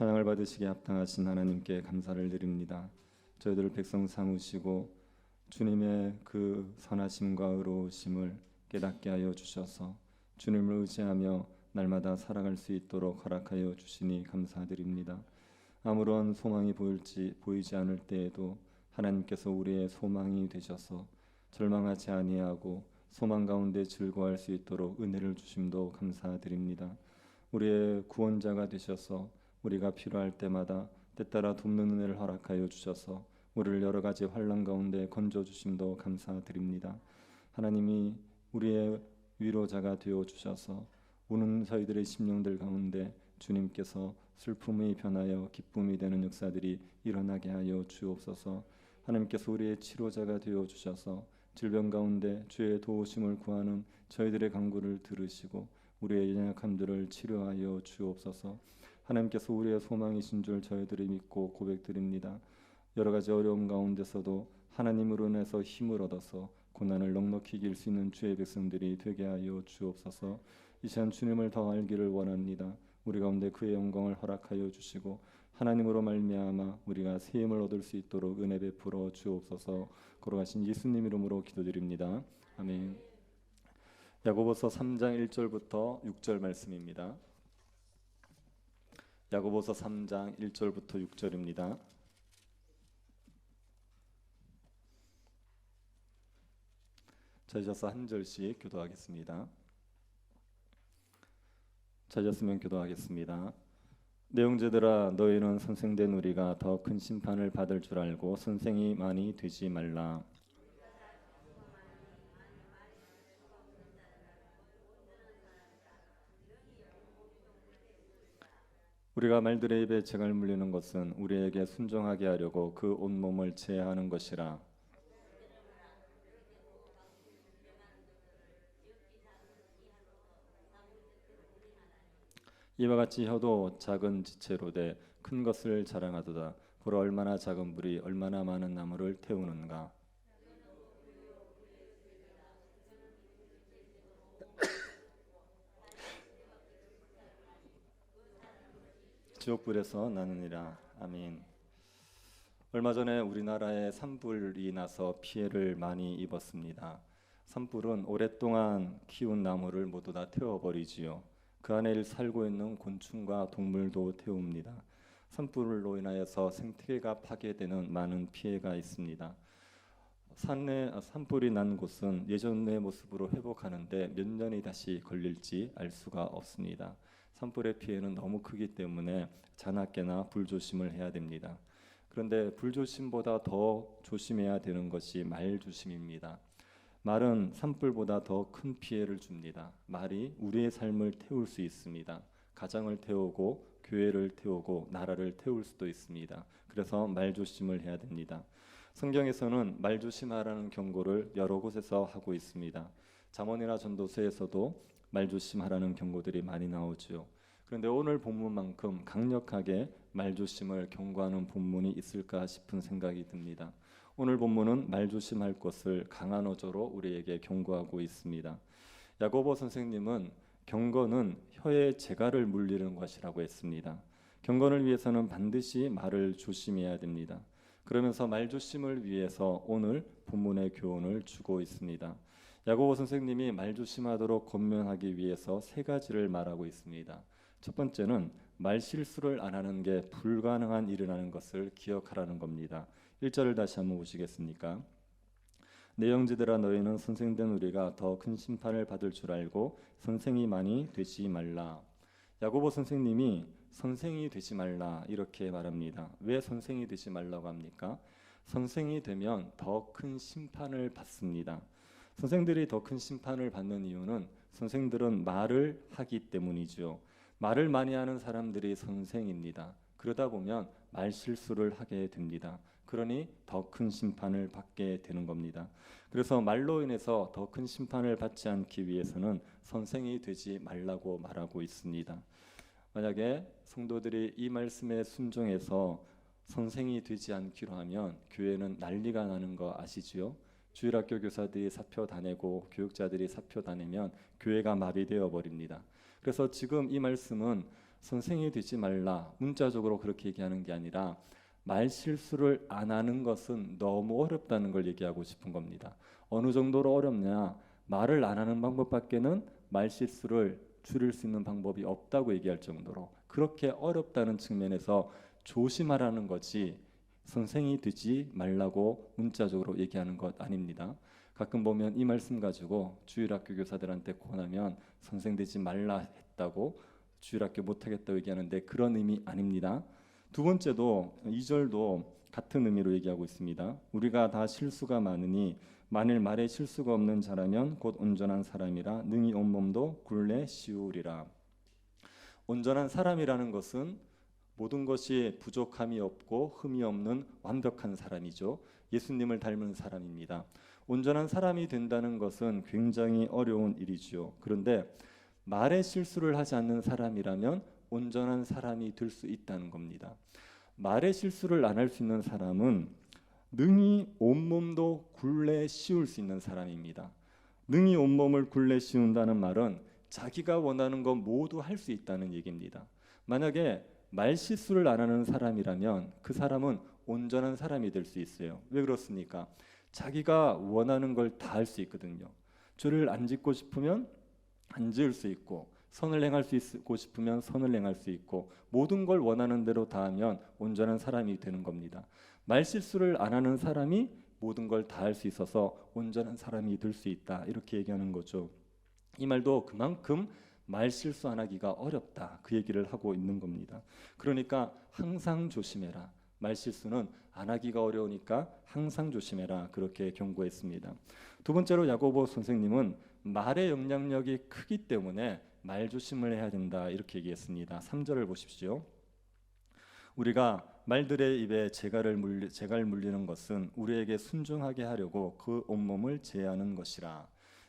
찬양을 받으시기에 합당하신 하나님께 감사를 드립니다. 저희들을 백성 삼으시고 주님의 그 선하심과 의로우심을 깨닫게 하여 주셔서 주님을 의지하며 날마다 살아갈 수 있도록 허락하여 주시니 감사드립니다. 아무런 소망이 보이지 않을 때에도 하나님께서 우리의 소망이 되셔서 절망하지 아니하고 소망 가운데 즐거워할 수 있도록 은혜를 주심도 감사드립니다. 우리의 구원자가 되셔서 우리가 필요할 때마다 때따라 돕는 은혜를 허락하여 주셔서 우리를 여러 가지 환난 가운데 건져 주심도 감사드립니다. 하나님이 우리의 위로자가 되어 주셔서 우는 저희들의 심령들 가운데 주님께서 슬픔이 변하여 기쁨이 되는 역사들이 일어나게 하여 주옵소서. 하나님께서 우리의 치료자가 되어 주셔서 질병 가운데 주의 도우심을 구하는 저희들의 간구를 들으시고 우리의 연약함들을 치료하여 주옵소서. 하나님께서 우리의 소망이신 줄 저희들이 믿고 고백드립니다. 여러 가지 어려움 가운데서도 하나님으로 인해서 힘을 얻어서 고난을 넉넉히 이길 수 있는 주의 백성들이 되게 하여 주옵소서. 이 시간 주님을 더 알기를 원합니다. 우리 가운데 그의 영광을 허락하여 주시고 하나님으로 말미암아 우리가 새 힘을 얻을 수 있도록 은혜 베풀어 주옵소서. 걸어가신 예수님 이름으로 기도드립니다. 아멘. 야고보서 3장 1절부터 6절 말씀입니다. 야고보서 3장 1절부터 6절입니다. 찾으셔서 한 절씩 교도하겠습니다. 찾았으면 교도하겠습니다. 내 형제들아, 너희는 선생된 우리가 더 큰 심판을 받을 줄 알고 선생이 많이 되지 말라. 우리가 말들의 입에 재갈 물리는 것은 우리에게 순종하게 하려고 그 온몸을 제하는 것이라. 이와 같이 혀도 작은 지체로 돼 큰 것을 자랑하도다. 보라, 얼마나 작은 불이 얼마나 많은 나무를 태우는가. 지옥불에서 나느니라. 아멘. 얼마 전에 우리나라에 산불이 나서 피해를 많이 입었습니다. 산불은 오랫동안 키운 나무를 모두 다 태워버리지요. 그 안에 살고 있는 곤충과 동물도 태웁니다. 산불로 인하여서 생태계가 파괴되는 많은 피해가 있습니다. 산불이 난 곳은 예전의 모습으로 회복하는데 몇 년이 다시 걸릴지 알 수가 없습니다. 산불의 피해는 너무 크기 때문에 자나깨나 불조심을 해야 됩니다. 그런데 불조심보다 더 조심해야 되는 것이 말조심입니다. 말은 산불보다 더 큰 피해를 줍니다. 말이 우리의 삶을 태울 수 있습니다. 가정을 태우고 교회를 태우고 나라를 태울 수도 있습니다. 그래서 말조심을 해야 됩니다. 성경에서는 말조심하라는 경고를 여러 곳에서 하고 있습니다. 잠언이나 전도서에서도 말조심하라는 경고들이 많이 나오죠. 그런데 오늘 본문만큼 강력하게 말조심을 경고하는 본문이 있을까 싶은 생각이 듭니다. 오늘 본문은 말조심할 것을 강한 어조로 우리에게 경고하고 있습니다. 야고보 선생님은 경고는 혀에 재갈을 물리는 것이라고 했습니다. 경건을 위해서는 반드시 말을 조심해야 됩니다. 그러면서 말조심을 위해서 오늘 본문의 교훈을 주고 있습니다. 야고보 선생님이 말조심하도록 권면하기 위해서 세 가지를 말하고 있습니다. 첫 번째는 말실수를 안 하는 게 불가능한 일이라는 것을 기억하라는 겁니다. 1절을 다시 한번 보시겠습니까? 내 형제들아, 너희는 선생된 우리가 더 큰 심판을 받을 줄 알고 선생이 많이 되지 말라. 야고보 선생님이 선생이 되지 말라 이렇게 말합니다. 왜 선생이 되지 말라고 합니까? 선생이 되면 더 큰 심판을 받습니다. 선생들이 더 큰 심판을 받는 이유는 선생들은 말을 하기 때문이죠. 말을 많이 하는 사람들이 선생입니다. 그러다 보면 말실수를 하게 됩니다. 그러니 더 큰 심판을 받게 되는 겁니다. 그래서 말로 인해서 더 큰 심판을 받지 않기 위해서는 선생이 되지 말라고 말하고 있습니다. 만약에 성도들이 이 말씀에 순종해서 선생이 되지 않기로 하면 교회는 난리가 나는 거 아시지요? 주일학교 교사들이 사표 다내고 교육자들이 사표 다내면 교회가 마비되어 버립니다. 그래서 지금 이 말씀은 선생이 되지 말라. 문자적으로 그렇게 얘기하는 게 아니라 말 실수를 안 하는 것은 너무 어렵다는 걸 얘기하고 싶은 겁니다. 어느 정도로 어렵냐? 말을 안 하는 방법밖에는 말 실수를 줄일 수 있는 방법이 없다고 얘기할 정도로 그렇게 어렵다는 측면에서 조심하라는 거지 선생이 되지 말라고 문자적으로 얘기하는 것 아닙니다. 가끔 보면 이 말씀 가지고 주일학교 교사들한테 권하면 선생 되지 말라 했다고 주일학교 못하겠다고 얘기하는데 그런 의미 아닙니다. 두 번째도 2절도 같은 의미로 얘기하고 있습니다. 우리가 다 실수가 많으니 만일 말에 실수가 없는 자라면 곧 온전한 사람이라 능히 온몸도 굴레 씌우리라. 온전한 사람이라는 것은 모든 것이 부족함이 없고 흠이 없는 완벽한 사람이죠. 예수님을 닮은 사람입니다. 온전한 사람이 된다는 것은 굉장히 어려운 일이지요. 그런데 말에 실수를 하지 않는 사람이라면 온전한 사람이 될 수 있다는 겁니다. 말에 실수를 안 할 수 있는 사람은 능히 온몸도 굴레 씌울 수 있는 사람입니다. 능히 온몸을 굴레 씌운다는 말은 자기가 원하는 것 모두 할 수 있다는 얘기입니다. 만약에 말 실수를 안 하는 사람이라면 그 사람은 온전한 사람이 될 수 있어요. 왜 그렇습니까? 자기가 원하는 걸 다 할 수 있거든요. 죄를 안 짓고 싶으면 안 지을 수 있고 선을 행할 수 있고 싶으면 선을 행할 수 있고 모든 걸 원하는 대로 다 하면 온전한 사람이 되는 겁니다. 말 실수를 안 하는 사람이 모든 걸 다 할 수 있어서 온전한 사람이 될 수 있다. 이렇게 얘기하는 거죠. 이 말도 그만큼 말 실수 안 하기가 어렵다. 그 얘기를 하고 있는 겁니다. 그러니까 항상 조심해라. 말 실수는 안 하기가 어려우니까 항상 조심해라. 그렇게 경고했습니다. 두 번째로 야고보 선생님은 말의 영향력이 크기 때문에 말 조심을 해야 된다. 이렇게 얘기했습니다. 3절을 보십시오. 우리가 말들의 입에 재갈을 물리는 것은 우리에게 순종하게 하려고 그 온몸을 제하는 것이라.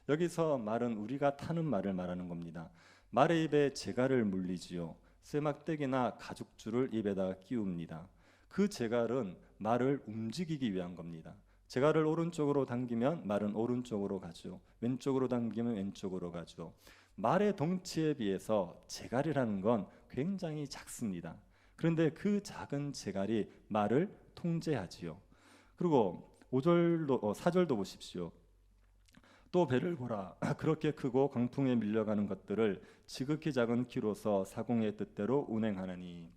여기서 말은 우리가 타는 말을 말하는 겁니다. 말의 입에 재갈을 물리지요. 쇠막대기나 가죽줄을 입에다가 끼웁니다. 그 재갈은 말을 움직이기 위한 겁니다. 재갈을 오른쪽으로 당기면 말은 오른쪽으로 가죠. 왼쪽으로 당기면 왼쪽으로 가죠. 말의 덩치에 비해서 재갈이라는 건 굉장히 작습니다. 그런데 그 작은 재갈이 말을 통제하지요. 그리고 4절도 보십시오. 또 배를 보라. 그렇게 크고 강풍에 밀려가는 것들을 지극히 작은 키로서 사공의 뜻대로 운행하나니.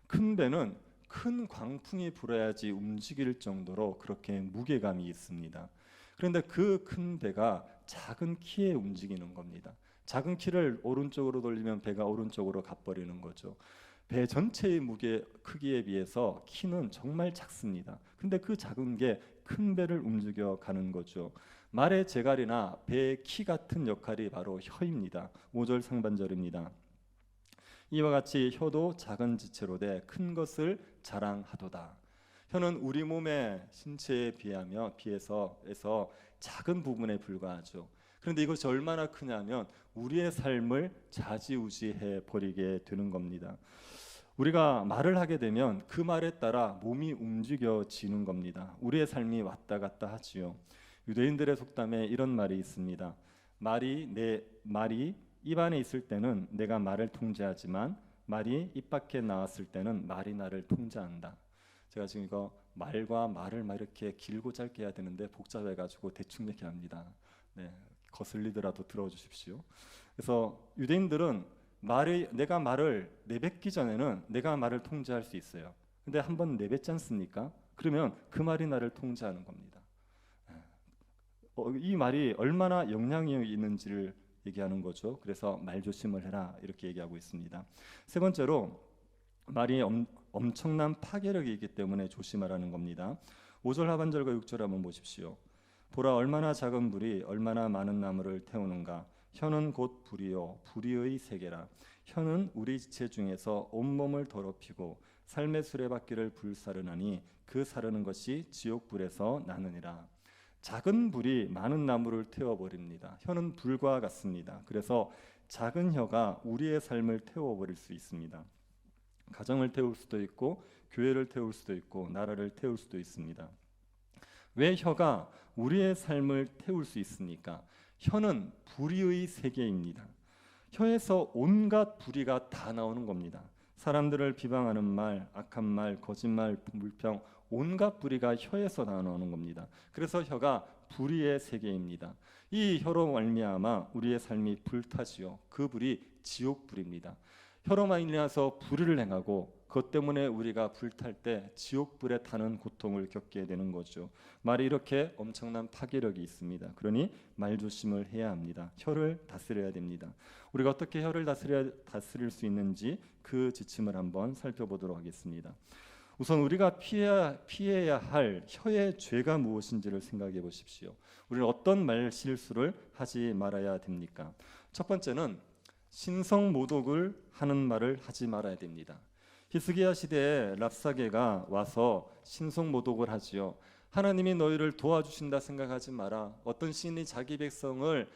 큰 배는 큰 광풍이 불어야지 움직일 정도로 그렇게 무게감이 있습니다. 그런데 그 큰 배가 작은 키에 움직이는 겁니다. 작은 키를 오른쪽으로 돌리면 배가 오른쪽으로 가버리는 거죠. 배 전체의 무게 크기에 비해서 키는 정말 작습니다. 근데 그 작은 게 큰 배를 움직여 가는 거죠. 말의 재갈이나 배의 키 같은 역할이 바로 혀입니다. 5절 상반절입니다. 이와 같이 혀도 작은 지체로 돼 큰 것을 자랑하도다. 혀는 우리 몸의 신체에 비해서 작은 부분에 불과하죠. 그런데 이것이 얼마나 크냐면 우리의 삶을 좌지우지해 버리게 되는 겁니다. 우리가 말을 하게 되면 그 말에 따라 몸이 움직여지는 겁니다. 우리의 삶이 왔다 갔다 하지요. 유대인들의 속담에 이런 말이 있습니다. 말이 입 안에 있을 때는 내가 말을 통제하지만 말이 입 밖에 나왔을 때는 말이 나를 통제한다. 제가 지금 이거 말과 말을 막 이렇게 길고 짧게 해야 되는데 복잡해가지고 대충 얘기합니다. 네, 거슬리더라도 들어주십시오. 그래서 유대인들은 내가 말을 내뱉기 전에는 내가 말을 통제할 수 있어요. 근데 한번 내뱉지 않습니까? 그러면 그 말이 나를 통제하는 겁니다. 이 말이 얼마나 영향력이 있는지를 얘기하는 거죠. 그래서 말 조심을 해라 이렇게 얘기하고 있습니다. 세 번째로 말이 엄청난 파괴력이 있기 때문에 조심하라는 겁니다. 5절 하반절과 6절 한번 보십시오. 보라 얼마나 작은 불이 얼마나 많은 나무를 태우는가. 혀는 곧 불이요 불의의 세계라. 혀는 우리 지체 중에서 온몸을 더럽히고 삶의 수레바퀴를 불사르나니 그 사르는 것이 지옥불에서 나느니라. 작은 불이 많은 나무를 태워버립니다. 혀는 불과 같습니다. 그래서 작은 혀가 우리의 삶을 태워버릴 수 있습니다. 가정을 태울 수도 있고 교회를 태울 수도 있고 나라를 태울 수도 있습니다. 왜 혀가 우리의 삶을 태울 수 있습니까? 혀는 불의의 세계입니다. 혀에서 온갖 불의가 다 나오는 겁니다. 사람들을 비방하는 말, 악한 말, 거짓말, 불평, 온갖 불의가 혀에서 다 나오는 겁니다. 그래서 혀가 불의의 세계입니다. 이 혀로 말미암아 우리의 삶이 불타지요. 그 불이 지옥불입니다. 혀로 말미암아서 불의를 행하고 그것 때문에 우리가 불탈 때 지옥불에 타는 고통을 겪게 되는 거죠. 말이 이렇게 엄청난 파괴력이 있습니다. 그러니 말 조심을 해야 합니다. 혀를 다스려야 됩니다. 우리가 어떻게 혀를 다스릴 수 있는지 그 지침을 한번 살펴보도록 하겠습니다. 우선 우리가 피해야 할 혀의 죄가 무엇인지를 생각해 보십시오. 우리는 어떤 말 실수를 하지 말아야 됩니까? 첫 번째는 신성모독을 하는 말을 하지 말아야 됩니다. 히스기야 시대에 랍사게가 와서 신성모독을 하지요. 하나님이 너희를 도와주신다 생각하지 마라. 어떤 신이 자기 백성을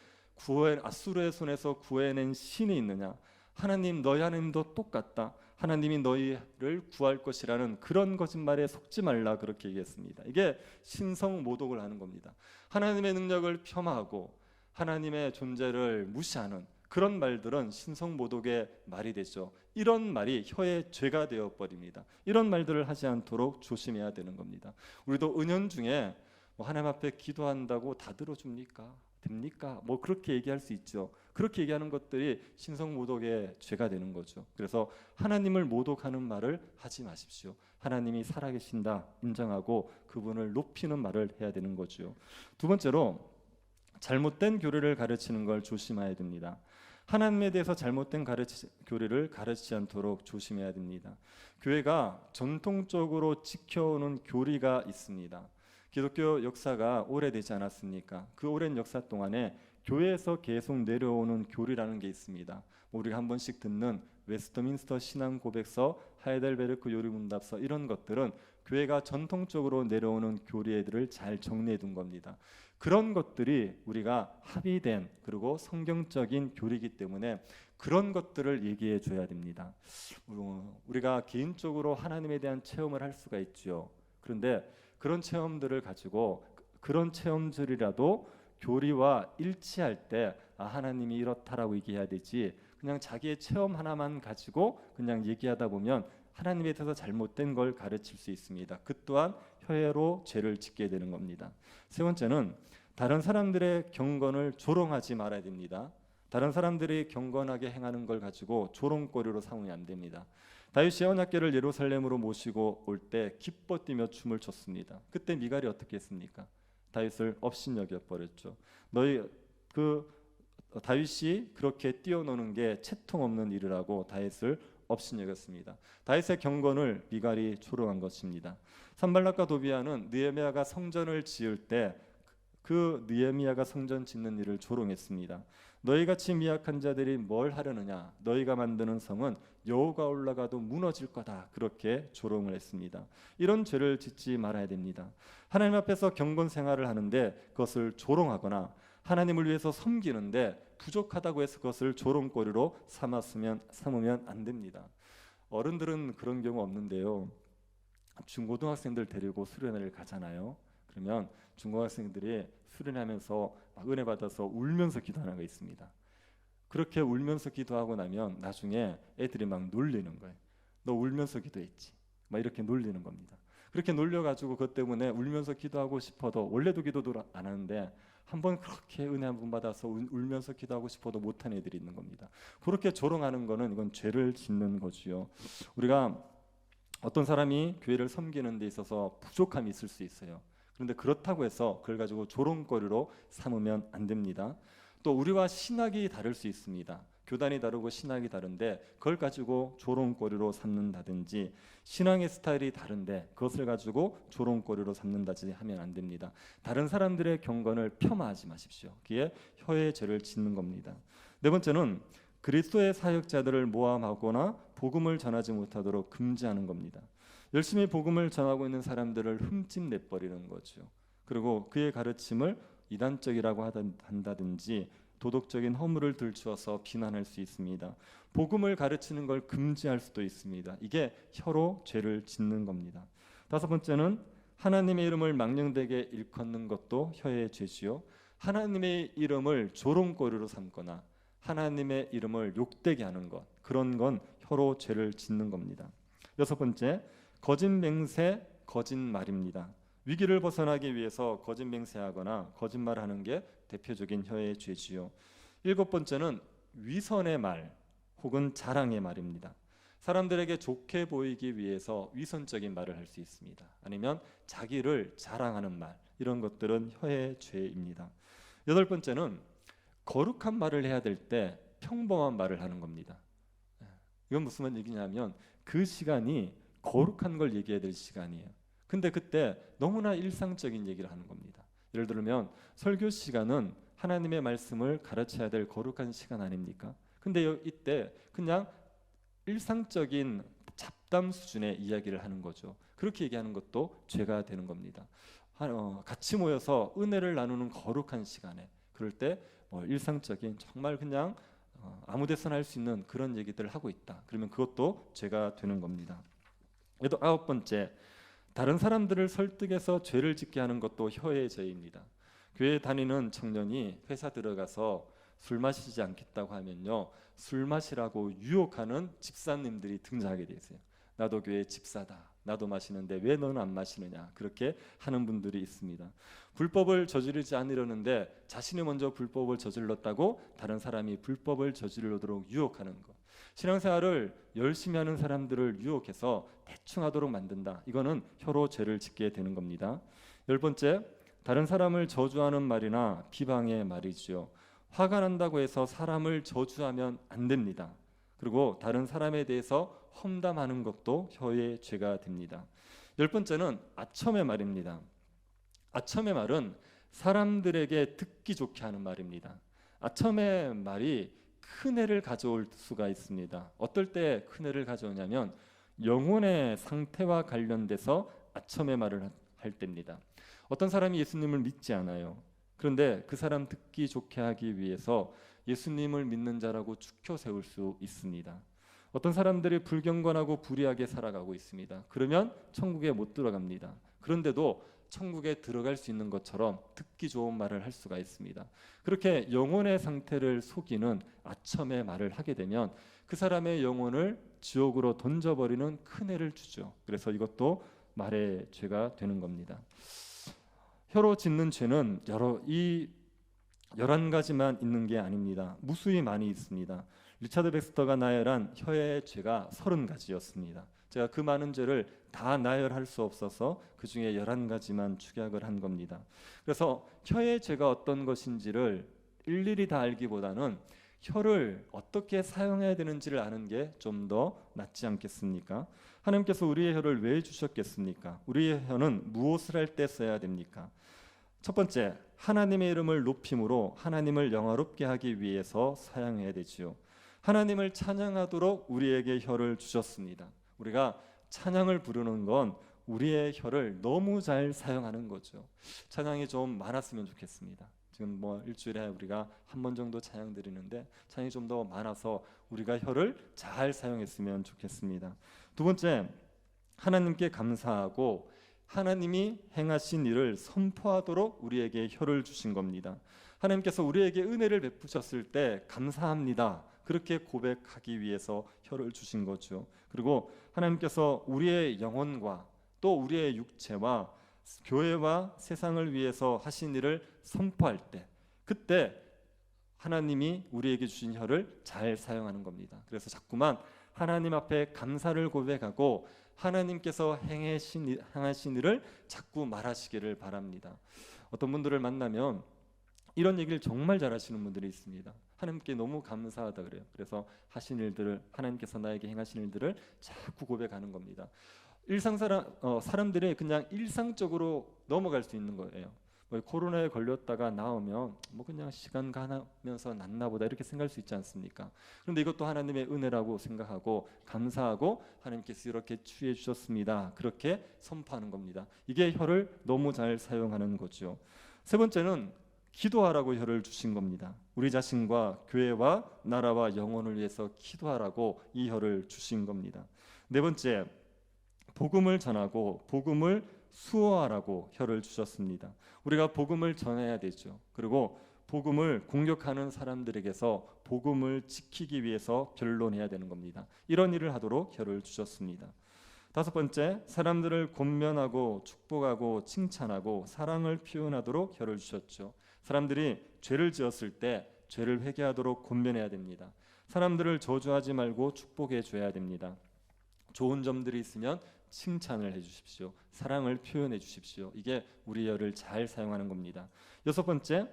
아수르의 손에서 구해낸 신이 있느냐? 하나님, 너희 하나님도 똑같다. 하나님이 너희를 구할 것이라는 그런 거짓말에 속지 말라, 그렇게 얘기했습니다. 이게 신성모독을 하는 겁니다. 하나님의 능력을 폄하하고 하나님의 존재를 무시하는 그런 말들은 신성모독의 말이 되죠. 이런 말이 혀의 죄가 되어버립니다. 이런 말들을 하지 않도록 조심해야 되는 겁니다. 우리도 은연중에 하나님 앞에 기도한다고 다 들어줍니까? 됩니까? 그렇게 얘기할 수 있죠. 그렇게 얘기하는 것들이 신성모독의 죄가 되는 거죠. 그래서 하나님을 모독하는 말을 하지 마십시오. 하나님이 살아계신다 인정하고 그분을 높이는 말을 해야 되는 거죠. 두 번째로 잘못된 교리를 가르치는 걸 조심해야 됩니다. 하나님에 대해서 잘못된 교리를 가르치지 않도록 조심해야 됩니다. 교회가 전통적으로 지켜오는 교리가 있습니다. 기독교 역사가 오래되지 않았습니까? 그 오랜 역사 동안에 교회에서 계속 내려오는 교리라는 게 있습니다. 우리가 한 번씩 듣는 웨스트민스터 신앙 고백서, 하이델베르크 요리문답서, 이런 것들은 교회가 전통적으로 내려오는 교리들을 잘 정리해 둔 겁니다. 그런 것들이 우리가 합의된 그리고 성경적인 교리이기 때문에 그런 것들을 얘기해 줘야 됩니다. 우리가 개인적으로 하나님에 대한 체험을 할 수가 있죠. 그런데 그런 체험들을 가지고 그런 체험들이라도 교리와 일치할 때 하나님이 이렇다라고 얘기해야 되지, 그냥 자기의 체험 하나만 가지고 그냥 얘기하다 보면 하나님에 대해서 잘못된 걸 가르칠 수 있습니다. 그 또한 혀로 죄를 짓게 되는 겁니다. 세 번째는 다른 사람들의 경건을 조롱하지 말아야 됩니다. 다른 사람들이 경건하게 행하는 걸 가지고 조롱거리로 삼으면 안 됩니다. 다윗이 언약궤를 예루살렘으로 모시고 올 때 기뻐 뛰며 춤을 췄습니다. 그때 미갈이 어떻게 했습니까? 다윗을 업신여겨 버렸죠. 다윗이 그렇게 뛰어노는 게 채통 없는 일이라고 다윗을 업신여겼습니다. 다윗의 경건을 미갈이 조롱한 것입니다. 산발락과 도비아는 느헤미야가 성전을 지을 때 그 느헤미야가 성전 짓는 일을 조롱했습니다. 너희같이 미약한 자들이 뭘 하려느냐? 너희가 만드는 성은 여호가 올라가도 무너질 거다. 그렇게 조롱을 했습니다. 이런 죄를 짓지 말아야 됩니다. 하나님 앞에서 경건 생활을 하는데 그것을 조롱하거나 하나님을 위해서 섬기는데 부족하다고 해서 그것을 조롱거리로 삼으면 안 됩니다. 어른들은 그런 경우 없는데요. 중고등학생들 데리고 수련회를 가잖아요. 그러면 중고등학생들이 수련하면서 은혜 받아서 울면서 기도하는 거 있습니다. 그렇게 울면서 기도하고 나면 나중에 애들이 막 놀리는 거예요. 너 울면서 기도했지? 막 이렇게 놀리는 겁니다. 그렇게 놀려가지고 그것 때문에 울면서 기도하고 싶어도, 원래도 기도도 안 하는데 한번 그렇게 은혜 한 번 받아서 울면서 기도하고 싶어도 못한 애들이 있는 겁니다. 그렇게 조롱하는 거는 이건 죄를 짓는 거지요. 우리가 어떤 사람이 교회를 섬기는 데 있어서 부족함이 있을 수 있어요. 그런데 그렇다고 해서 그걸 가지고 조롱거리로 삼으면 안 됩니다. 또 우리와 신학이 다를 수 있습니다. 교단이 다르고 신학이 다른데 그걸 가지고 조롱거리로 삼는다든지, 신앙의 스타일이 다른데 그것을 가지고 조롱거리로 삼는다든지 하면 안 됩니다. 다른 사람들의 경건을 폄하하지 마십시오. 그게 혀의 죄를 짓는 겁니다. 네 번째는 그리스도의 사역자들을 모함하거나 복음을 전하지 못하도록 금지하는 겁니다. 열심히 복음을 전하고 있는 사람들을 흠집내버리는 거죠. 그리고 그의 가르침을 이단적이라고 한다든지 도덕적인 허물을 들추어서 비난할 수 있습니다. 복음을 가르치는 걸 금지할 수도 있습니다. 이게 혀로 죄를 짓는 겁니다. 다섯 번째는 하나님의 이름을 망령되게 일컫는 것도 혀의 죄지요. 하나님의 이름을 조롱거리로 삼거나 하나님의 이름을 욕되게 하는 것, 그런 건 혀로 죄를 짓는 겁니다. 여섯 번째, 거짓 맹세, 거짓말입니다. 위기를 벗어나기 위해서 거짓 맹세하거나 거짓말하는 게 대표적인 혀의 죄지요. 일곱 번째는 위선의 말 혹은 자랑의 말입니다. 사람들에게 좋게 보이기 위해서 위선적인 말을 할 수 있습니다. 아니면 자기를 자랑하는 말, 이런 것들은 혀의 죄입니다. 여덟 번째는 거룩한 말을 해야 될 때 평범한 말을 하는 겁니다. 이건 무슨 얘기냐면 그 시간이 거룩한 걸 얘기해야 될 시간이에요. 근데 그때 너무나 일상적인 얘기를 하는 겁니다. 예를 들면 설교 시간은 하나님의 말씀을 가르쳐야 될 거룩한 시간 아닙니까? 근데 이때 그냥 일상적인 잡담 수준의 이야기를 하는 거죠. 그렇게 얘기하는 것도 죄가 되는 겁니다. 같이 모여서 은혜를 나누는 거룩한 시간에 그럴 때 일상적인 정말 그냥 아무 데서나 할 수 있는 그런 얘기들을 하고 있다. 그러면 그것도 죄가 되는 겁니다. 또 아홉 번째, 다른 사람들을 설득해서 죄를 짓게 하는 것도 혀의 죄입니다. 교회 다니는 청년이 회사 들어가서 술 마시지 않겠다고 하면요, 술 마시라고 유혹하는 집사님들이 등장하게 돼 있어요. 나도 교회 집사다. 나도 마시는데 왜 너는 안 마시느냐. 그렇게 하는 분들이 있습니다. 불법을 저지르지 않으려는데 자신이 먼저 불법을 저질렀다고 다른 사람이 불법을 저지르도록 유혹하는 것. 신앙생활을 열심히 하는 사람들을 유혹해서 대충 하도록 만든다. 이거는 혀로 죄를 짓게 되는 겁니다. 열 번째, 다른 사람을 저주하는 말이나 비방의 말이지요. 화가 난다고 해서 사람을 저주하면 안 됩니다. 그리고 다른 사람에 대해서 험담하는 것도 혀의 죄가 됩니다. 열 번째는 아첨의 말입니다. 아첨의 말은 사람들에게 듣기 좋게 하는 말입니다. 아첨의 말이 큰 해를 가져올 수가 있습니다. 어떨 때 큰 해를 가져오냐면 영혼의 상태와 관련돼서 아첨의 말을 할 때입니다. 어떤 사람이 예수님을 믿지 않아요. 그런데 그 사람 듣기 좋게 하기 위해서 예수님을 믿는 자라고 추켜 세울 수 있습니다. 어떤 사람들이 불경건하고 불의하게 살아가고 있습니다. 그러면 천국에 못 들어갑니다. 그런데도 천국에 들어갈 수 있는 것처럼 듣기 좋은 말을 할 수가 있습니다. 그렇게 영혼의 상태를 속이는 아첨의 말을 하게 되면 그 사람의 영혼을 지옥으로 던져버리는 큰 해를 주죠. 그래서 이것도 말의 죄가 되는 겁니다. 혀로 짓는 죄는 11가지만 있는 게 아닙니다. 무수히 많이 있습니다. 리차드 백스터가 나열한 혀의 죄가 30가지였습니다. 제가 그 많은 죄를 다 나열할 수 없어서 그 중에 11가지만 축약을 한 겁니다. 그래서 혀의 죄가 어떤 것인지를 일일이 다 알기보다는 혀를 어떻게 사용해야 되는지를 아는 게 좀 더 낫지 않겠습니까? 하나님께서 우리의 혀를 왜 주셨겠습니까? 우리의 혀는 무엇을 할 때 써야 됩니까? 첫 번째, 하나님의 이름을 높임으로 하나님을 영화롭게 하기 위해서 사용해야 되지요. 하나님을 찬양하도록 우리에게 혀를 주셨습니다. 우리가 찬양을 부르는 건 우리의 혀를 너무 잘 사용하는 거죠. 찬양이 좀 많았으면 좋겠습니다. 지금 일주일에 우리가 한 번 정도 찬양 드리는데 찬양이 좀 더 많아서 우리가 혀를 잘 사용했으면 좋겠습니다. 두 번째, 하나님께 감사하고 하나님이 행하신 일을 선포하도록 우리에게 혀를 주신 겁니다. 하나님께서 우리에게 은혜를 베푸셨을 때 감사합니다. 그렇게 고백하기 위해서 혀를 주신 거죠. 그리고 하나님께서 우리의 영혼과 또 우리의 육체와 교회와 세상을 위해서 하신 일을 선포할 때 그때 하나님이 우리에게 주신 혀를 잘 사용하는 겁니다. 그래서 자꾸만 하나님 앞에 감사를 고백하고 하나님께서 행하신 일을 자꾸 말하시기를 바랍니다. 어떤 분들을 만나면 이런 얘기를 정말 잘하시는 분들이 있습니다. 하나님께 너무 감사하다 그래요. 그래서 하신 일들을 하나님께서 나에게 행하신 일들을 자꾸 고백하는 겁니다. 사람들이 그냥 일상적으로 넘어갈 수 있는 거예요. 코로나에 걸렸다가 나오면 그냥 시간 가면서 낫나 보다 이렇게 생각할 수 있지 않습니까? 그런데 이것도 하나님의 은혜라고 생각하고 감사하고 하나님께서 이렇게 취해 주셨습니다. 그렇게 선포하는 겁니다. 이게 혀를 너무 잘 사용하는 거죠. 세 번째는 기도하라고 혀를 주신 겁니다. 우리 자신과 교회와 나라와 영혼을 위해서 기도하라고 이 혀를 주신 겁니다. 네 번째, 복음을 전하고 복음을 수호하라고 혀를 주셨습니다. 우리가 복음을 전해야 되죠. 그리고 복음을 공격하는 사람들에게서 복음을 지키기 위해서 변론해야 되는 겁니다. 이런 일을 하도록 혀를 주셨습니다. 다섯 번째, 사람들을 권면하고 축복하고 칭찬하고 사랑을 표현하도록 혀를 주셨죠. 사람들이 죄를 지었을 때 죄를 회개하도록 권면해야 됩니다. 사람들을 저주하지 말고 축복해 줘야 됩니다. 좋은 점들이 있으면 칭찬을 해주십시오. 사랑을 표현해 주십시오. 이게 우리 혀를 잘 사용하는 겁니다. 여섯 번째,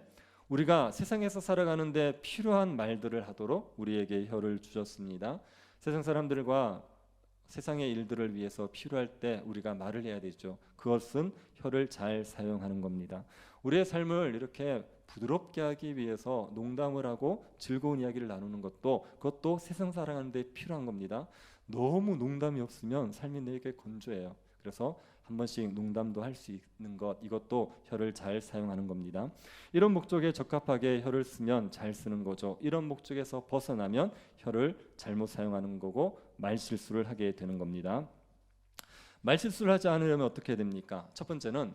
우리가 세상에서 살아가는데 필요한 말들을 하도록 우리에게 혀를 주셨습니다. 세상 사람들과 세상의 일들을 위해서 필요할 때 우리가 말을 해야 되죠. 그것은 혀를 잘 사용하는 겁니다. 우리의 삶을 이렇게 부드럽게 하기 위해서 농담을 하고 즐거운 이야기를 나누는 그것도 세상 살아가는 데 필요한 겁니다. 너무 농담이 없으면 삶이 내게 건조해요. 그래서 한 번씩 농담도 할 수 있는 이것도 혀를 잘 사용하는 겁니다. 이런 목적에 적합하게 혀를 쓰면 잘 쓰는 거죠. 이런 목적에서 벗어나면 혀를 잘못 사용하는 거고 말실수를 하게 되는 겁니다. 말실수를 하지 않으려면 어떻게 됩니까? 첫 번째는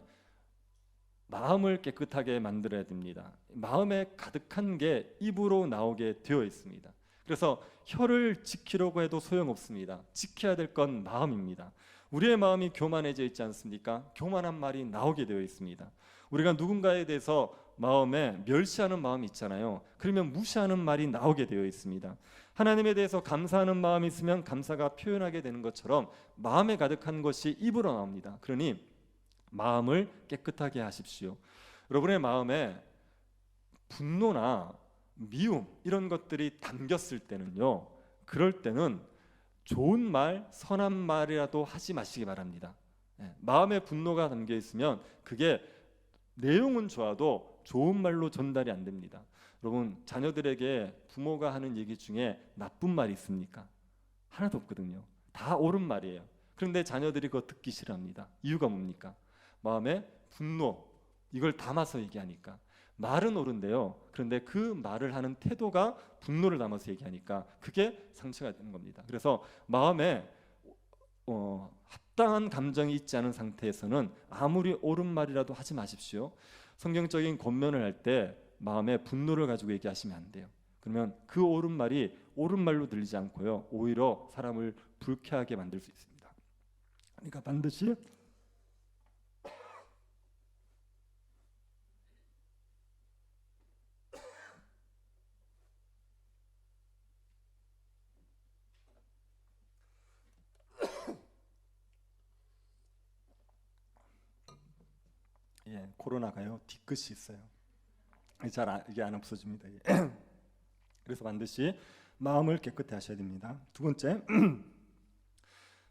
마음을 깨끗하게 만들어야 됩니다. 마음에 가득한 게 입으로 나오게 되어 있습니다. 그래서 혀를 지키려고 해도 소용없습니다. 지켜야 될 건 마음입니다. 우리의 마음이 교만해져 있지 않습니까? 교만한 말이 나오게 되어 있습니다. 우리가 누군가에 대해서 마음에 멸시하는 마음이 있잖아요. 그러면 무시하는 말이 나오게 되어 있습니다. 하나님에 대해서 감사하는 마음이 있으면 감사가 표현하게 되는 것처럼 마음에 가득한 것이 입으로 나옵니다. 그러니 마음을 깨끗하게 하십시오. 여러분의 마음에 분노나 미움 이런 것들이 담겼을 때는요, 그럴 때는 좋은 말, 선한 말이라도 하지 마시기 바랍니다. 마음에 분노가 담겨 있으면 그게 내용은 좋아도 좋은 말로 전달이 안 됩니다. 여러분, 자녀들에게 부모가 하는 얘기 중에 나쁜 말이 있습니까? 하나도 없거든요. 다 옳은 말이에요. 그런데 자녀들이 그거 듣기 싫어합니다. 이유가 뭡니까? 마음에 분노, 이걸 담아서 얘기하니까. 말은 옳은데요, 그런데 그 말을 하는 태도가 분노를 담아서 얘기하니까 그게 상처가 되는 겁니다. 그래서 마음에 합당한 감정이 있지 않은 상태에서는 아무리 옳은 말이라도 하지 마십시오. 성경적인 권면을 할 때 마음에 분노를 가지고 얘기하시면 안 돼요. 그러면 그 옳은 말이 옳은 말로 들리지 않고요, 오히려 사람을 불쾌하게 만들 수 있습니다. 그러니까 반드시 코로나가요 뒤끝이 있어요. 이게 안 없어집니다. 그래서 반드시 마음을 깨끗히 하셔야 됩니다. 두 번째,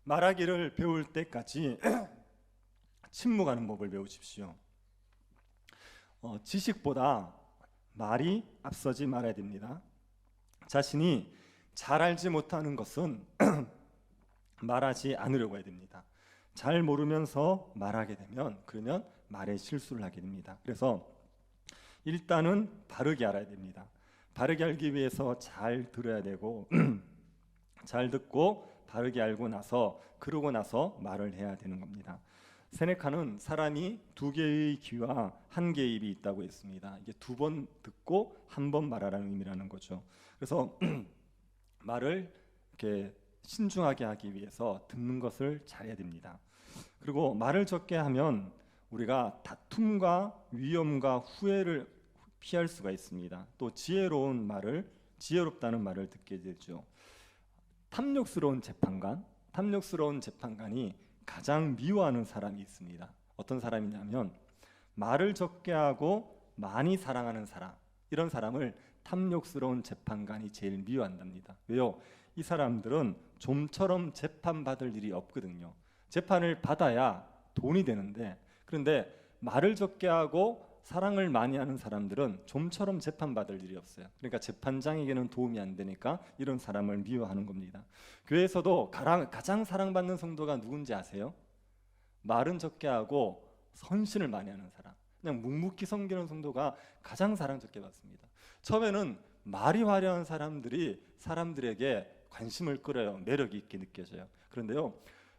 말하기를 배울 때까지 침묵하는 법을 배우십시오. 지식보다 말이 앞서지 말아야 됩니다. 자신이 잘 알지 못하는 것은 말하지 않으려고 해야 됩니다. 잘 모르면서 말하게 되면 그러면 말에 실수를 하게 됩니다. 그래서 일단은 바르게 알아야 됩니다. 바르게 알기 위해서 잘 들어야 되고 잘 듣고 바르게 알고 나서 그러고 나서 말을 해야 되는 겁니다. 세네카는 사람이 두 개의 귀와 한 개의 입이 있다고 했습니다. 이게 두 번 듣고 한 번 말하라는 의미라는 거죠. 그래서 말을 이렇게 신중하게 하기 위해서 듣는 것을 잘해야 됩니다. 그리고 말을 적게 하면 우리가 다툼과 위험과 후회를 피할 수가 있습니다. 또 지혜롭다는 말을 듣게 되죠. 탐욕스러운 재판관이 가장 미워하는 사람이 있습니다. 어떤 사람이냐면 말을 적게 하고 많이 사랑하는 사람, 이런 사람을 탐욕스러운 재판관이 제일 미워한답니다. 왜요? 이 사람들은 좀처럼 재판받을 일이 없거든요. 재판을 받아야 돈이 되는데, 그런데 말을 적게 하고 사랑을 많이 하는 사람들은 좀처럼 재판받을 일이 없어요. 그러니까 재판장에게는 도움이 안 되니까 이런 사람을 미워하는 겁니다. 교회에서도 가장 사랑받는 성도가 누군지 아세요? 말은 적게 하고 헌신을 많이 하는 사람, 그냥 묵묵히 섬기는 성도가 가장 사랑 적게 받습니다. 처음에는 말이 화려한 사람들이 사람들에게 관심을 끌어요. 매력이 있게 느껴져요. 그런데요,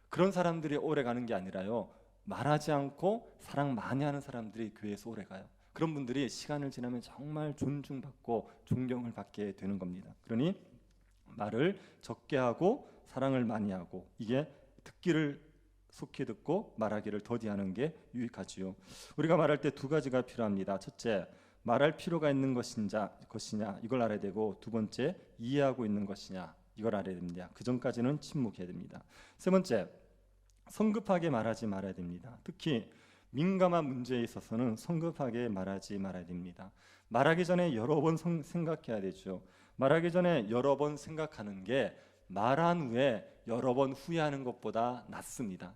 그런 사람들이 오래 가는 게 아니라요, 말하지 않고 사랑 많이 하는 사람들이 교회에서 오래 가요. 그런 분들이 시간을 지나면 정말 존중받고 존경을 받게 되는 겁니다. 그러니 말을 적게 하고 사랑을 많이 하고, 이게 듣기를 속히 듣고 말하기를 더디하는 게 유익하지요. 우리가 말할 때 두 가지가 필요합니다. 첫째, 말할 필요가 있는 것이냐 이걸 알아야 되고, 두 번째, 이해하고 있는 것이냐 이걸 알아야 됩니다. 그 전까지는 침묵해야 됩니다. 세 번째, 성급하게 말하지 말아야 됩니다. 특히 민감한 문제에 있어서는 성급하게 말하지 말아야 됩니다. 말하기 전에 여러 번 생각해야 되죠. 말하기 전에 여러 번 생각하는 게 말한 후에 여러 번 후회하는 것보다 낫습니다.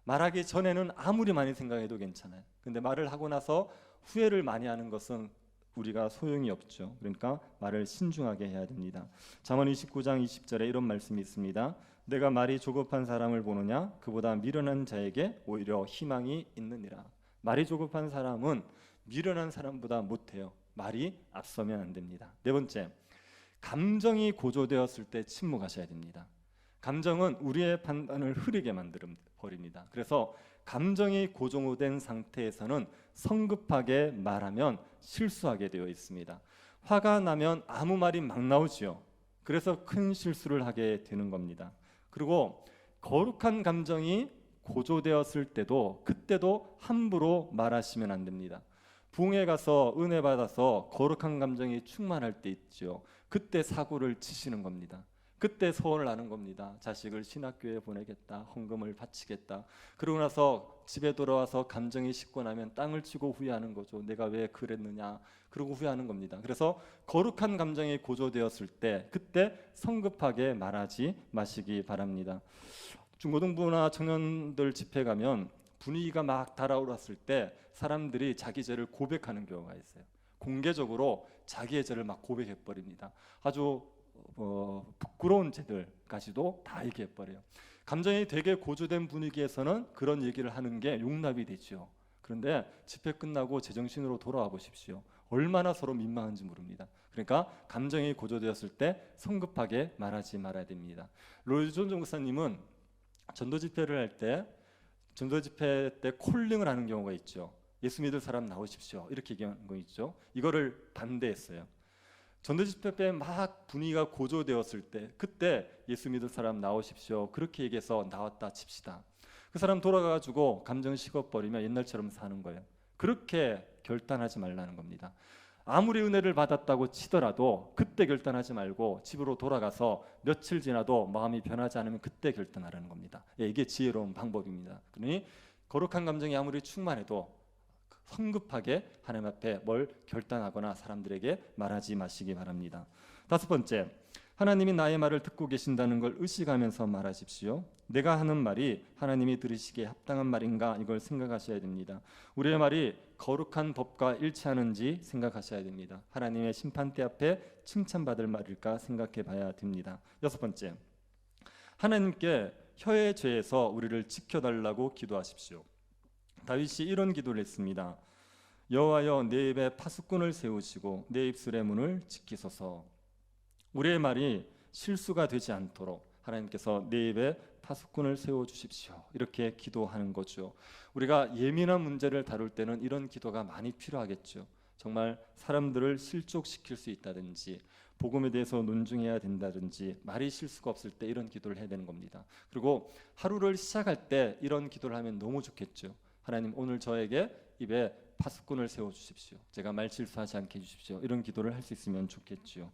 말하기 전에는 아무리 많이 생각해도 괜찮아요. 근데 말을 하고 나서 후회를 많이 하는 것은 우리가 소용이 없죠. 그러니까 말을 신중하게 해야 됩니다. 잠언 29장 20절에 이런 말씀이 있습니다. 내가 말이 조급한 사람을 보느냐, 그보다 미련한 자에게 오히려 희망이 있느니라. 말이 조급한 사람은 미련한 사람보다 못해요. 말이 앞서면 안 됩니다. 네 번째, 감정이 고조되었을 때 침묵하셔야 됩니다. 감정은 우리의 판단을 흐리게 만들어 버립니다. 그래서 감정이 고조된 상태에서는 성급하게 말하면 실수하게 되어 있습니다. 화가 나면 아무 말이 막 나오지요. 그래서 큰 실수를 하게 되는 겁니다. 그리고 거룩한 감정이 고조되었을 때도, 그때도 함부로 말하시면 안 됩니다. 부흥회 가서 은혜 받아서 거룩한 감정이 충만할 때 있죠. 그때 사고를 치시는 겁니다. 그때 소원을 하는 겁니다. 자식을 신학교에 보내겠다, 헌금을 바치겠다. 그러고 나서 집에 돌아와서 감정이 식고 나면 땅을 치고 후회하는 거죠. 내가 왜 그랬느냐, 그러고 후회하는 겁니다. 그래서 거룩한 감정이 고조되었을 때, 그때 성급하게 말하지 마시기 바랍니다. 중고등부나 청년들 집회 가면 분위기가 막 달아올랐을 때 사람들이 자기 죄를 고백하는 경우가 있어요. 공개적으로 자기의 죄를 막 고백해버립니다. 아주 부끄러운 죄들까지도 다 얘기해버려요. 감정이 되게 고조된 분위기에서는 그런 얘기를 하는 게 용납이 되죠. 그런데 집회 끝나고 제정신으로 돌아와 보십시오. 얼마나 서로 민망한지 모릅니다. 그러니까 감정이 고조되었을 때 성급하게 말하지 말아야 됩니다. 로이드 존 목사님은 전도 집회를 할 때, 전도 집회 때 콜링을 하는 경우가 있죠. 예수 믿을 사람 나오십시오, 이렇게 얘기하는 거 있죠. 이거를 반대했어요. 전도 집회 때 막 분위기가 고조되었을 때, 그때 예수 믿을 사람 나오십시오, 그렇게 얘기해서 나왔다 칩시다. 그 사람 돌아가가지고 감정 식어버리면 옛날처럼 사는 거예요. 그렇게 결단하지 말라는 겁니다. 아무리 은혜를 받았다고 치더라도 그때 결단하지 말고 집으로 돌아가서 며칠 지나도 마음이 변하지 않으면 그때 결단하라는 겁니다. 이게 지혜로운 방법입니다. 그러니 거룩한 감정이 아무리 충만해도 성급하게 하나님 앞에 뭘 결단하거나 사람들에게 말하지 마시기 바랍니다. 다섯 번째, 하나님이 나의 말을 듣고 계신다는 걸 의식하면서 말하십시오. 내가 하는 말이 하나님이 들으시기에 합당한 말인가, 이걸 생각하셔야 됩니다. 우리의 말이 거룩한 법과 일치하는지 생각하셔야 됩니다. 하나님의 심판대 앞에 칭찬받을 말일까 생각해 봐야 됩니다. 여섯 번째, 하나님께 혀의 죄에서 우리를 지켜달라고 기도하십시오. 다윗이 이런 기도를 했습니다. 여호와여, 내 입에 파수꾼을 세우시고 내 입술의 문을 지키소서. 우리의 말이 실수가 되지 않도록 하나님께서 내 입에 파수꾼을 세워주십시오, 이렇게 기도하는 거죠. 우리가 예민한 문제를 다룰 때는 이런 기도가 많이 필요하겠죠. 정말 사람들을 실족시킬 수 있다든지, 복음에 대해서 논증해야 된다든지, 말이 실수가 없을 때 이런 기도를 해야 되는 겁니다. 그리고 하루를 시작할 때 이런 기도를 하면 너무 좋겠죠. 하나님, 오늘 저에게 입에 파수꾼을 세워주십시오. 제가 말 실수하지 않게 해주십시오. 이런 기도를 할 수 있으면 좋겠죠.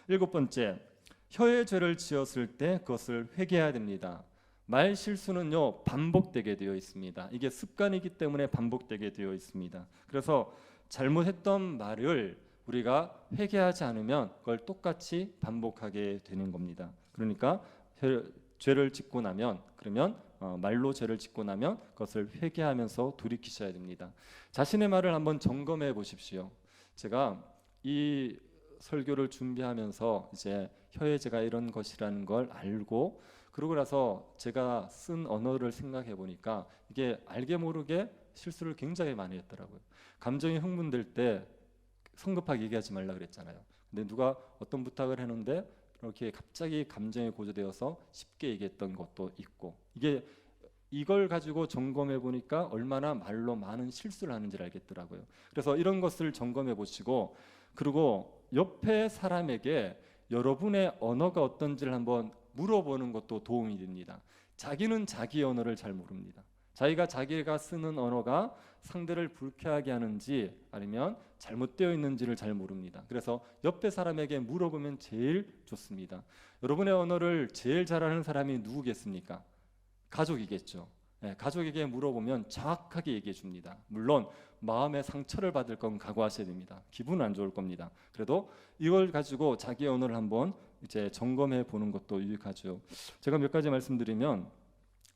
일곱 번째, 혀의 죄를 지었을 때 그것을 회개해야 됩니다. 말 실수는요, 반복되게 되어 있습니다. 이게 습관이기 때문에 반복되게 되어 있습니다. 그래서 잘못했던 말을 우리가 회개하지 않으면 그걸 똑같이 반복하게 되는 겁니다. 그러니까 죄를 짓고 나면, 말로 죄를 짓고 나면 그것을 회개하면서 돌이키셔야 됩니다. 자신의 말을 한번 점검해 보십시오. 제가 이 설교를 준비하면서 이제 혀의 죄가 이런 것이라는 걸 알고, 그러고 나서 제가 쓴 언어를 생각해 보니까 이게 알게 모르게 실수를 굉장히 많이 했더라고요. 감정이 흥분될 때 성급하게 얘기하지 말라 그랬잖아요. 근데 누가 어떤 부탁을 했는데 이렇게 갑자기 감정이 고조되어서 쉽게 얘기했던 것도 있고, 이게 이걸 가지고 점검해 보니까 얼마나 말로 많은 실수를 하는지를 알겠더라고요. 그래서 이런 것을 점검해 보시고, 그리고 옆에 사람에게 여러분의 언어가 어떤지를 한번 물어보는 것도 도움이 됩니다. 자기는 자기 언어를 잘 모릅니다. 자기가 쓰는 언어가 상대를 불쾌하게 하는지 아니면 잘못되어 있는지를 잘 모릅니다. 그래서 옆에 사람에게 물어보면 제일 좋습니다. 여러분의 언어를 제일 잘하는 사람이 누구겠습니까? 가족이겠죠. 네, 가족에게 물어보면 정확하게 얘기해 줍니다. 물론 마음의 상처를 받을 건 각오하셔야 됩니다. 기분은 안 좋을 겁니다. 그래도 이걸 가지고 자기 언어를 한번 이제 점검해 보는 것도 유익하죠. 제가 몇 가지 말씀드리면,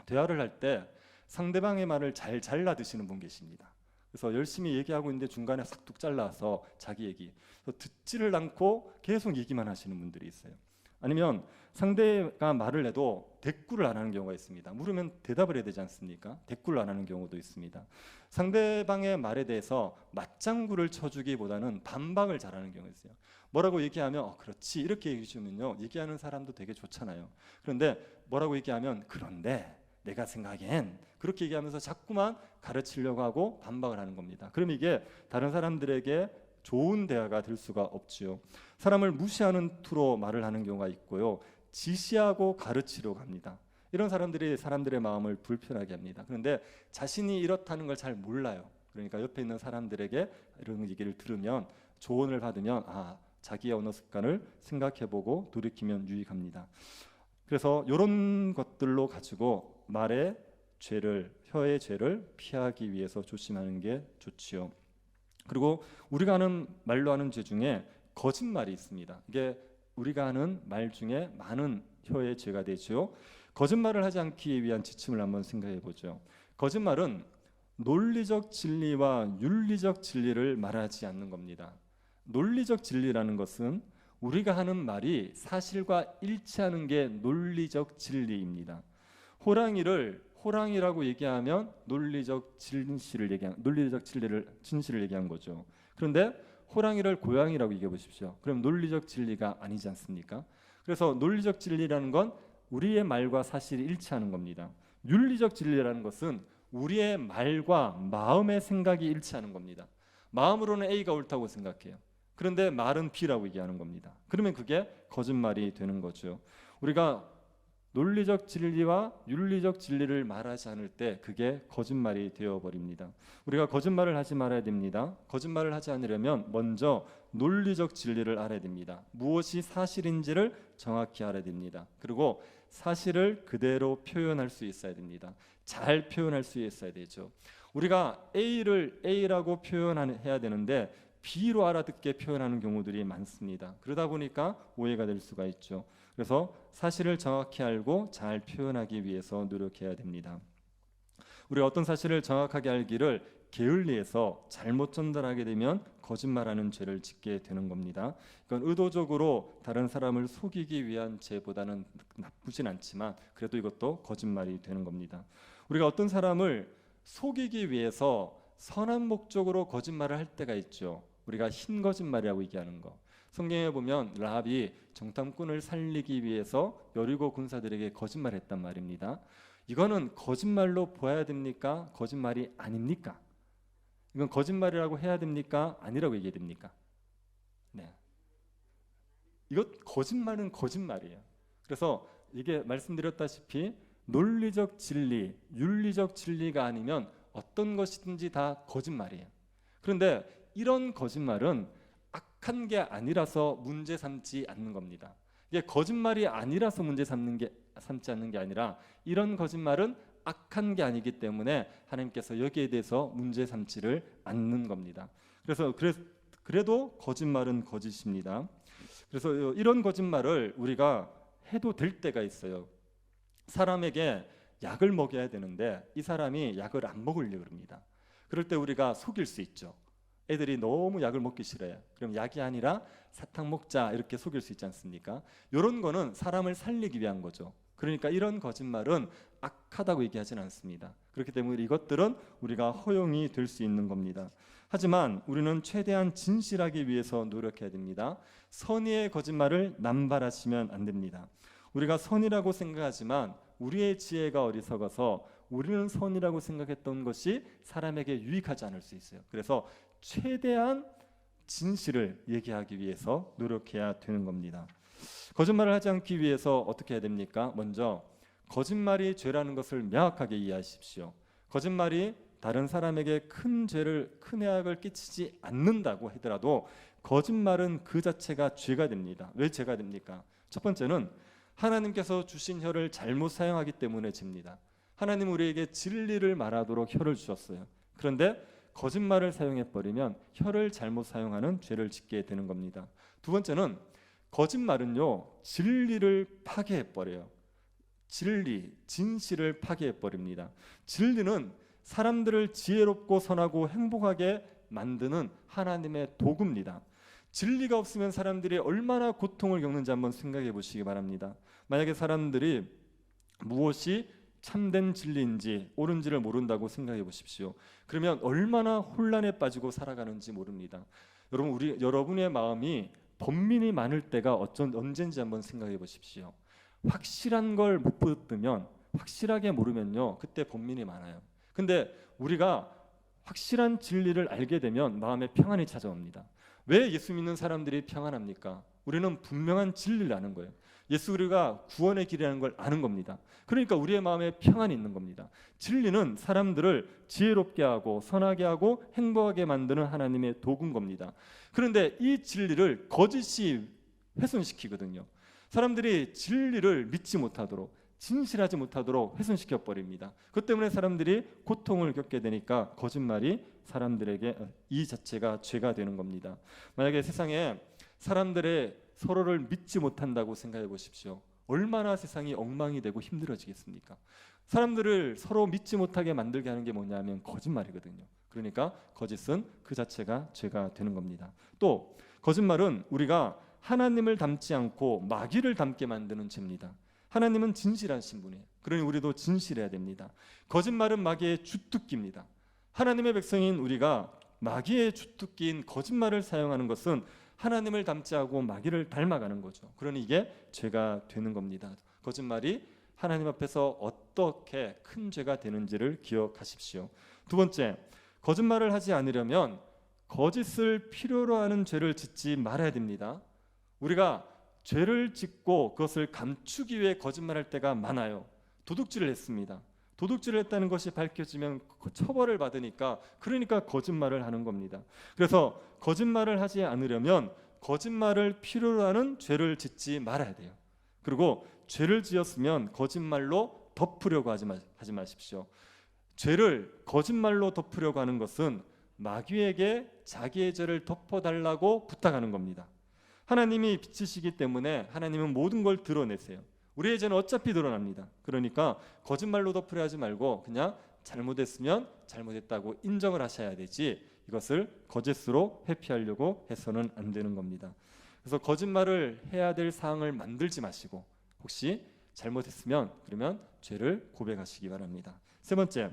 대화를 할 때 상대방의 말을 잘 잘라 드시는 분 계십니다. 그래서 열심히 얘기하고 있는데 중간에 싹둑 잘라서 자기 얘기, 듣지를 않고 계속 얘기만 하시는 분들이 있어요. 아니면 상대가 말을 해도 대꾸를 안 하는 경우가 있습니다. 물으면 대답을 해야 되지 않습니까? 대꾸를 안 하는 경우도 있습니다. 상대방의 말에 대해서 맞장구를 쳐주기보다는 반박을 잘하는 경우가 있어요. 뭐라고 얘기하면 그렇지 이렇게 얘기해 주면요, 얘기하는 사람도 되게 좋잖아요. 그런데 뭐라고 얘기하면 그런데 내가 생각엔 그렇게 얘기하면서 자꾸만 가르치려고 하고 반박을 하는 겁니다. 그럼 이게 다른 사람들에게 좋은 대화가 될 수가 없지요. 사람을 무시하는 투로 말을 하는 경우가 있고요, 지시하고 가르치려고 합니다. 이런 사람들이 사람들의 마음을 불편하게 합니다. 그런데 자신이 이렇다는 걸 잘 몰라요. 그러니까 옆에 있는 사람들에게 이런 얘기를 들으면, 조언을 받으면 자기의 언어 습관을 생각해보고 돌이키면 유익합니다. 그래서 이런 것들로 가지고 말의 죄를, 혀의 죄를 피하기 위해서 조심하는 게 좋지요. 그리고 우리가 하는 말로 하는 죄 중에 거짓말이 있습니다. 이게 우리가 하는 말 중에 많은 혀의 죄가 되죠. 거짓말을 하지 않기 위한 지침을 한번 생각해 보죠. 거짓말은 논리적 진리와 윤리적 진리를 말하지 않는 겁니다. 논리적 진리라는 것은 우리가 하는 말이 사실과 일치하는 게 논리적 진리입니다. 호랑이라고 얘기하면 논리적 진실을 얘기한 거죠. 그런데 호랑이를 고양이라고 얘기해 보십시오. 그럼 논리적 진리가 아니지 않습니까? 그래서 논리적 진리라는 건 우리의 말과 사실이 일치하는 겁니다. 윤리적 진리라는 것은 우리의 말과 마음의 생각이 일치하는 겁니다. 마음으로는 A가 옳다고 생각해요. 그런데 말은 B라고 얘기하는 겁니다. 그러면 그게 거짓말이 되는 거죠. 우리가 논리적 진리와 윤리적 진리를 말하지 않을 때 그게 거짓말이 되어버립니다. 우리가 거짓말을 하지 말아야 됩니다. 거짓말을 하지 않으려면 먼저 논리적 진리를 알아야 됩니다. 무엇이 사실인지를 정확히 알아야 됩니다. 그리고 사실을 그대로 표현할 수 있어야 됩니다. 잘 표현할 수 있어야 되죠. 우리가 A를 A라고 표현해야 되는데 B로 알아듣게 표현하는 경우들이 많습니다. 그러다 보니까 오해가 될 수가 있죠. 그래서 사실을 정확히 알고 잘 표현하기 위해서 노력해야 됩니다. 우리가 어떤 사실을 정확하게 알기를 게을리해서 잘못 전달하게 되면 거짓말하는 죄를 짓게 되는 겁니다. 이건 의도적으로 다른 사람을 속이기 위한 죄보다는 나쁘진 않지만 그래도 이것도 거짓말이 되는 겁니다. 우리가 어떤 사람을 속이기 위해서 선한 목적으로 거짓말을 할 때가 있죠. 우리가 흰 거짓말이라고 얘기하는 거. 성경에 보면 라합이 정탐꾼을 살리기 위해서 여리고 군사들에게 거짓말했단 말입니다. 이거는 거짓말로 보아야 됩니까? 거짓말이 아닙니까? 이건 거짓말이라고 해야 됩니까? 아니라고 얘기해야 됩니까? 네. 이거 거짓말은 거짓말이에요. 그래서 이게 말씀드렸다시피 논리적 진리, 윤리적 진리가 아니면 어떤 것이든지 다 거짓말이에요. 그런데 이런 거짓말은 악한 게 아니라서 문제 삼지 않는 겁니다. 이게 거짓말이 아니라서 문제 삼지 않는 게 아니라 이런 거짓말은 악한 게 아니기 때문에 하나님께서 여기에 대해서 문제 삼지를 않는 겁니다. 그래도 거짓말은 거짓입니다. 그래서 이런 거짓말을 우리가 해도 될 때가 있어요. 사람에게 약을 먹여야 되는데 이 사람이 약을 안 먹으려고 합니다. 그럴 때 우리가 속일 수 있죠. 애들이 너무 약을 먹기 싫어요. 그럼 약이 아니라 사탕 먹자 이렇게 속일 수 있지 않습니까? 이런 거는 사람을 살리기 위한 거죠. 그러니까 이런 거짓말은 악하다고 얘기하지는 않습니다. 그렇기 때문에 이것들은 우리가 허용이 될 수 있는 겁니다. 하지만 우리는 최대한 진실하기 위해서 노력해야 됩니다. 선의의 거짓말을 남발하시면 안 됩니다. 우리가 선이라고 생각하지만 우리의 지혜가 어리석어서 우리는 선이라고 생각했던 것이 사람에게 유익하지 않을 수 있어요. 그래서 최대한 진실을 얘기하기 위해서 노력해야 되는 겁니다. 거짓말을 하지 않기 위해서 어떻게 해야 됩니까? 먼저 거짓말이 죄라는 것을 명확하게 이해하십시오. 거짓말이 다른 사람에게 큰 해악을 끼치지 않는다고 하더라도 거짓말은 그 자체가 죄가 됩니다. 왜 죄가 됩니까? 첫 번째는 하나님께서 주신 혀를 잘못 사용하기 때문에 죄입니다. 하나님 우리에게 진리를 말하도록 혀를 주셨어요. 그런데 거짓말을 사용해버리면 혀를 잘못 사용하는 죄를 짓게 되는 겁니다. 두 번째는 거짓말은요, 진리를 파괴해버려요. 진실을 파괴해버립니다. 진리는 사람들을 지혜롭고 선하고 행복하게 만드는 하나님의 도구입니다. 진리가 없으면 사람들이 얼마나 고통을 겪는지 한번 생각해 보시기 바랍니다. 만약에 사람들이 무엇이 참된 진리인지 옳은지를 모른다고 생각해 보십시오. 그러면 얼마나 혼란에 빠지고 살아가는지 모릅니다. 여러분의 마음이 번민이 많을 때가 언젠지 한번 생각해 보십시오. 확실한 걸 못 붙들면, 확실하게 모르면요, 그때 번민이 많아요. 근데 우리가 확실한 진리를 알게 되면 마음에 평안이 찾아옵니다. 왜 예수 믿는 사람들이 평안합니까? 우리는 분명한 진리를 아는 거예요. 예수 우리가 구원의 길이라는 걸 아는 겁니다. 그러니까 우리의 마음에 평안이 있는 겁니다. 진리는 사람들을 지혜롭게 하고 선하게 하고 행복하게 만드는 하나님의 도구인 겁니다. 그런데 이 진리를 거짓이 훼손시키거든요. 사람들이 진리를 믿지 못하도록, 진실하지 못하도록 훼손시켜 버립니다. 그것 때문에 사람들이 고통을 겪게 되니까 거짓말이 사람들에게 이 자체가 죄가 되는 겁니다. 만약에 세상에 사람들의 서로를 믿지 못한다고 생각해 보십시오. 얼마나 세상이 엉망이 되고 힘들어지겠습니까? 사람들을 서로 믿지 못하게 만들게 하는 게 뭐냐면 거짓말이거든요. 그러니까 거짓은 그 자체가 죄가 되는 겁니다. 또 거짓말은 우리가 하나님을 닮지 않고 마귀를 닮게 만드는 죄입니다. 하나님은 진실하신 분이에요. 그러니 우리도 진실해야 됩니다. 거짓말은 마귀의 주특기입니다. 하나님의 백성인 우리가 마귀의 주특기인 거짓말을 사용하는 것은 하나님을 닮지 않고 마귀를 닮아가는 거죠. 그러니 이게 죄가 되는 겁니다. 거짓말이 하나님 앞에서 어떻게 큰 죄가 되는지를 기억하십시오. 두 번째, 거짓말을 하지 않으려면 거짓을 필요로 하는 죄를 짓지 말아야 됩니다. 우리가 죄를 짓고 그것을 감추기 위해 거짓말할 때가 많아요. 도둑질을 했습니다. 도둑질을 했다는 것이 밝혀지면 처벌을 받으니까, 그러니까 거짓말을 하는 겁니다. 그래서 거짓말을 하지 않으려면 거짓말을 필요로 하는 죄를 짓지 말아야 돼요. 그리고 죄를 지었으면 거짓말로 덮으려고 하지 마십시오. 죄를 거짓말로 덮으려고 하는 것은 마귀에게 자기의 죄를 덮어달라고 부탁하는 겁니다. 하나님이 빛이시기 때문에 하나님은 모든 걸 드러내세요. 우리의 죄는 어차피 드러납니다. 그러니까 거짓말로 덮으려 하지 말고 그냥 잘못했으면 잘못했다고 인정을 하셔야 되지, 이것을 거짓으로 회피하려고 해서는 안 되는 겁니다. 그래서 거짓말을 해야 될 사항을 만들지 마시고, 혹시 잘못했으면 그러면 죄를 고백하시기 바랍니다. 세 번째,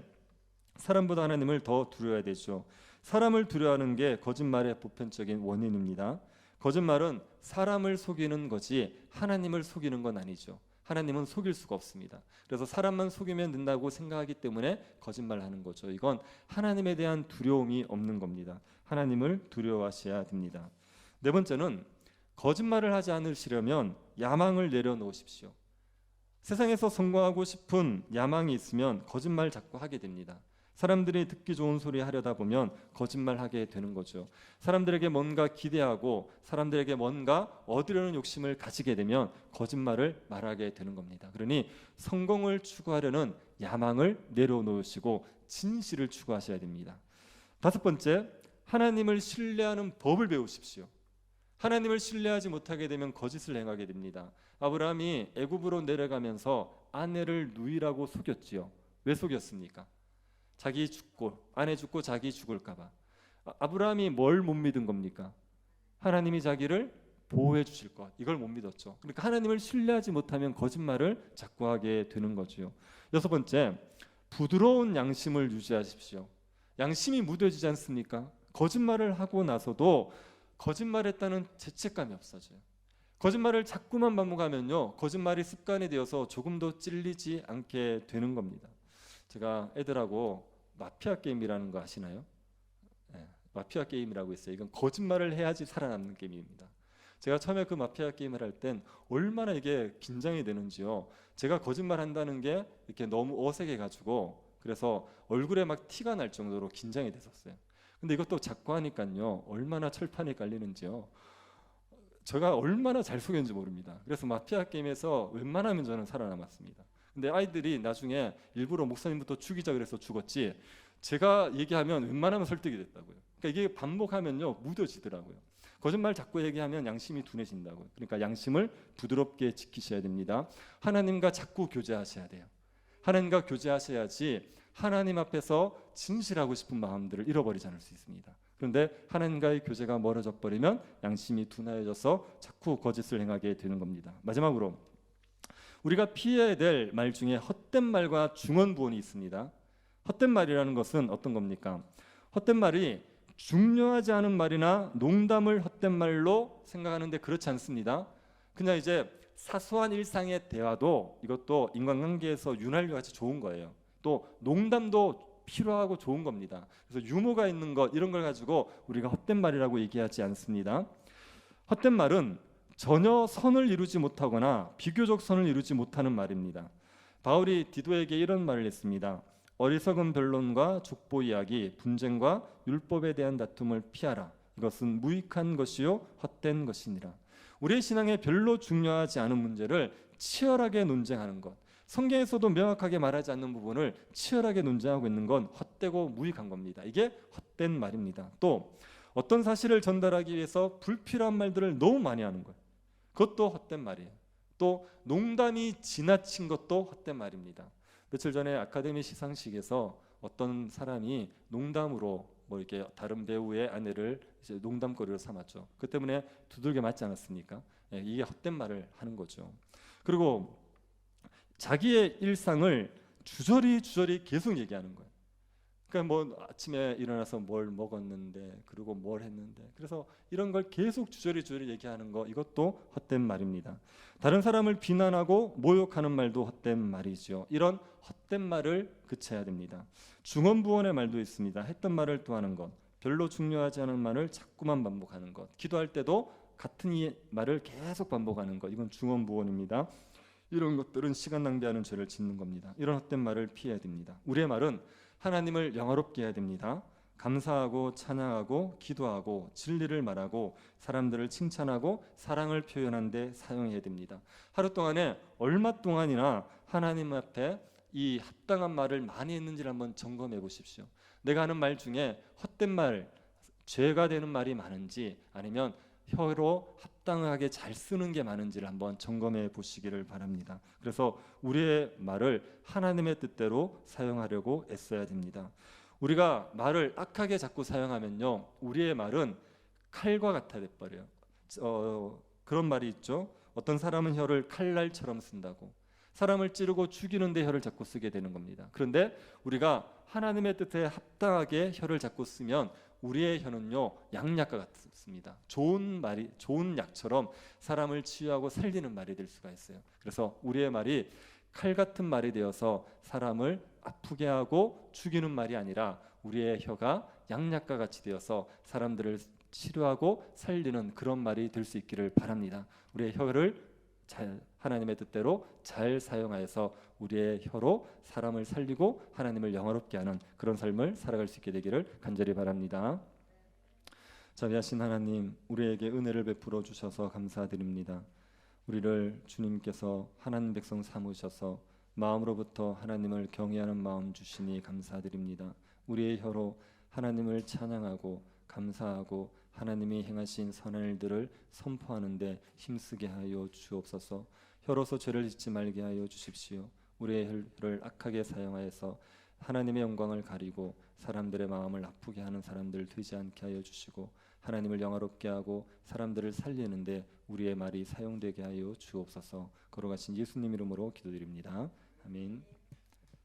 사람보다 하나님을 더 두려워야 되죠. 사람을 두려워하는 게 거짓말의 보편적인 원인입니다. 거짓말은 사람을 속이는 거지 하나님을 속이는 건 아니죠. 하나님은 속일 수가 없습니다. 그래서 사람만 속이면 된다고 생각하기 때문에 거짓말하는 거죠. 이건 하나님에 대한 두려움이 없는 겁니다. 하나님을 두려워하셔야 됩니다. 네 번째는 거짓말을 하지 않으시려면 야망을 내려놓으십시오. 세상에서 성공하고 싶은 야망이 있으면 거짓말 자꾸 하게 됩니다. 사람들이 듣기 좋은 소리 하려다 보면 거짓말하게 되는 거죠. 사람들에게 뭔가 기대하고 사람들에게 뭔가 얻으려는 욕심을 가지게 되면 거짓말을 말하게 되는 겁니다. 그러니 성공을 추구하려는 야망을 내려놓으시고 진실을 추구하셔야 됩니다. 다섯 번째, 하나님을 신뢰하는 법을 배우십시오. 하나님을 신뢰하지 못하게 되면 거짓을 행하게 됩니다. 아브라함이 애굽으로 내려가면서 아내를 누이라고 속였지요. 왜 속였습니까? 자기 죽고, 아내 죽고 자기 죽을까 봐. 아브라함이 뭘 못 믿은 겁니까? 하나님이 자기를 보호해 주실 것, 이걸 못 믿었죠. 그러니까 하나님을 신뢰하지 못하면 거짓말을 자꾸 하게 되는 거죠. 여섯 번째, 부드러운 양심을 유지하십시오. 양심이 무뎌지지 않습니까? 거짓말을 하고 나서도 거짓말했다는 죄책감이 없어져요. 거짓말을 자꾸만 반복하면요, 거짓말이 습관이 되어서 조금도 찔리지 않게 되는 겁니다. 제가 애들하고 마피아 게임이라는 거 아시나요? 예, 마피아 게임이라고 있어요. 이건 거짓말을 해야지 살아남는 게임입니다. 제가 처음에 그 마피아 게임을 할 땐 얼마나 이게 긴장이 되는지요. 제가 거짓말 한다는 게 이렇게 너무 어색해 가지고 그래서 얼굴에 막 티가 날 정도로 긴장이 됐었어요. 근데 이것도 자꾸 하니까요. 얼마나 철판이 깔리는지요. 제가 얼마나 잘 속였는지 모릅니다. 그래서 마피아 게임에서 웬만하면 저는 살아남았습니다. 근데 아이들이 나중에 일부러 목사님부터 죽이자 그래서 죽었지 제가 얘기하면 웬만하면 설득이 됐다고요. 그러니까 이게 반복하면요 무뎌지더라고요. 거짓말 자꾸 얘기하면 양심이 둔해진다고요. 그러니까 양심을 부드럽게 지키셔야 됩니다. 하나님과 자꾸 교제하셔야 돼요. 하나님과 교제하셔야지 하나님 앞에서 진실하고 싶은 마음들을 잃어버리지 않을 수 있습니다. 그런데 하나님과의 교제가 멀어져 버리면 양심이 둔하여져서 자꾸 거짓을 행하게 되는 겁니다. 마지막으로 우리가 피해야 될 말 중에 헛된 말과 중언부언이 있습니다. 헛된 말이라는 것은 어떤 겁니까? 헛된 말이 중요하지 않은 말이나 농담을 헛된 말로 생각하는데 그렇지 않습니다. 그냥 이제 사소한 일상의 대화도 이것도 인간관계에서 윤활유 같이 좋은 거예요. 또 농담도 필요하고 좋은 겁니다. 그래서 유머가 있는 것 이런 걸 가지고 우리가 헛된 말이라고 얘기하지 않습니다. 헛된 말은 전혀 선을 이루지 못하거나 비교적 선을 이루지 못하는 말입니다. 바울이 디도에게 이런 말을 했습니다. 어리석은 변론과 족보 이야기, 분쟁과 율법에 대한 다툼을 피하라. 이것은 무익한 것이요 헛된 것이니라. 우리의 신앙에 별로 중요하지 않은 문제를 치열하게 논쟁하는 것, 성경에서도 명확하게 말하지 않는 부분을 치열하게 논쟁하고 있는 건 헛되고 무익한 겁니다. 이게 헛된 말입니다. 또 어떤 사실을 전달하기 위해서 불필요한 말들을 너무 많이 하는 거예요. 그것도 헛된 말이에요. 또 농담이 지나친 것도 헛된 말입니다. 며칠 전에 아카데미 시상식에서 어떤 사람이 농담으로 뭐 이렇게 다른 배우의 아내를 이제 농담거리로 삼았죠. 그 때문에 두들겨 맞지 않았습니까? 예, 이게 헛된 말을 하는 거죠. 그리고 자기의 일상을 주저리 계속 얘기하는 거예요. 그러니까 뭐 아침에 일어나서 뭘 먹었는데 그리고 뭘 했는데 그래서 이런 걸 계속 주저리 얘기하는 거 이것도 헛된 말입니다. 다른 사람을 비난하고 모욕하는 말도 헛된 말이죠. 이런 헛된 말을 그쳐야 됩니다. 중언부언의 말도 있습니다. 했던 말을 또 하는 것, 별로 중요하지 않은 말을 자꾸만 반복하는 것, 기도할 때도 같은 이 말을 계속 반복하는 것, 이건 중언부언입니다. 이런 것들은 시간 낭비하는 죄를 짓는 겁니다. 이런 헛된 말을 피해야 됩니다. 우리의 말은 하나님을 영화롭게 해야 됩니다. 감사하고 찬양하고 기도하고 진리를 말하고 사람들을 칭찬하고 사랑을 표현하는 데 사용해야 됩니다. 하루 동안에 얼마 동안이나 하나님 앞에 이 합당한 말을 많이 했는지를 한번 점검해 보십시오. 내가 하는 말 중에 헛된 말, 죄가 되는 말이 많은지 아니면 혀로 합당하게 잘 쓰는 게 많은지를 한번 점검해 보시기를 바랍니다. 그래서 우리의 말을 하나님의 뜻대로 사용하려고 애써야 됩니다. 우리가 말을 악하게 자꾸 사용하면요, 우리의 말은 칼과 같아 돼버려요. 그런 말이 있죠. 어떤 사람은 혀를 칼날처럼 쓴다고. 사람을 찌르고 죽이는데 혀를 자꾸 쓰게 되는 겁니다. 그런데 우리가 하나님의 뜻에 합당하게 혀를 자꾸 쓰면 우리의 혀는요 양약과 같습니다. 좋은 말이 좋은 약처럼 사람을 치유하고 살리는 말이 될 수가 있어요. 그래서 우리의 말이 칼 같은 말이 되어서 사람을 아프게 하고 죽이는 말이 아니라 우리의 혀가 양약과 같이 되어서 사람들을 치료하고 살리는 그런 말이 될 수 있기를 바랍니다. 우리의 혀를 잘 하나님의 뜻대로 잘 사용하여서 우리의 혀로 사람을 살리고 하나님을 영화롭게 하는 그런 삶을 살아갈 수 있게 되기를 간절히 바랍니다. 자비하신 하나님, 우리에게 은혜를 베풀어 주셔서 감사드립니다. 우리를 주님께서 하나님 백성 삼으셔서 마음으로부터 하나님을 경외하는 마음 주시니 감사드립니다. 우리의 혀로 하나님을 찬양하고 감사하고 하나님이 행하신 선한 일들을 선포하는 데 힘쓰게 하여 주옵소서. 혀로서 죄를 짓지 말게 하여 주십시오. 우리의 혀를 악하게 사용하여서 하나님의 영광을 가리고 사람들의 마음을 아프게 하는 사람들 되지 않게 하여 주시고 하나님을 영화롭게 하고 사람들을 살리는데 우리의 말이 사용되게 하여 주옵소서. 걸어가신 예수님 이름으로 기도드립니다. 아멘.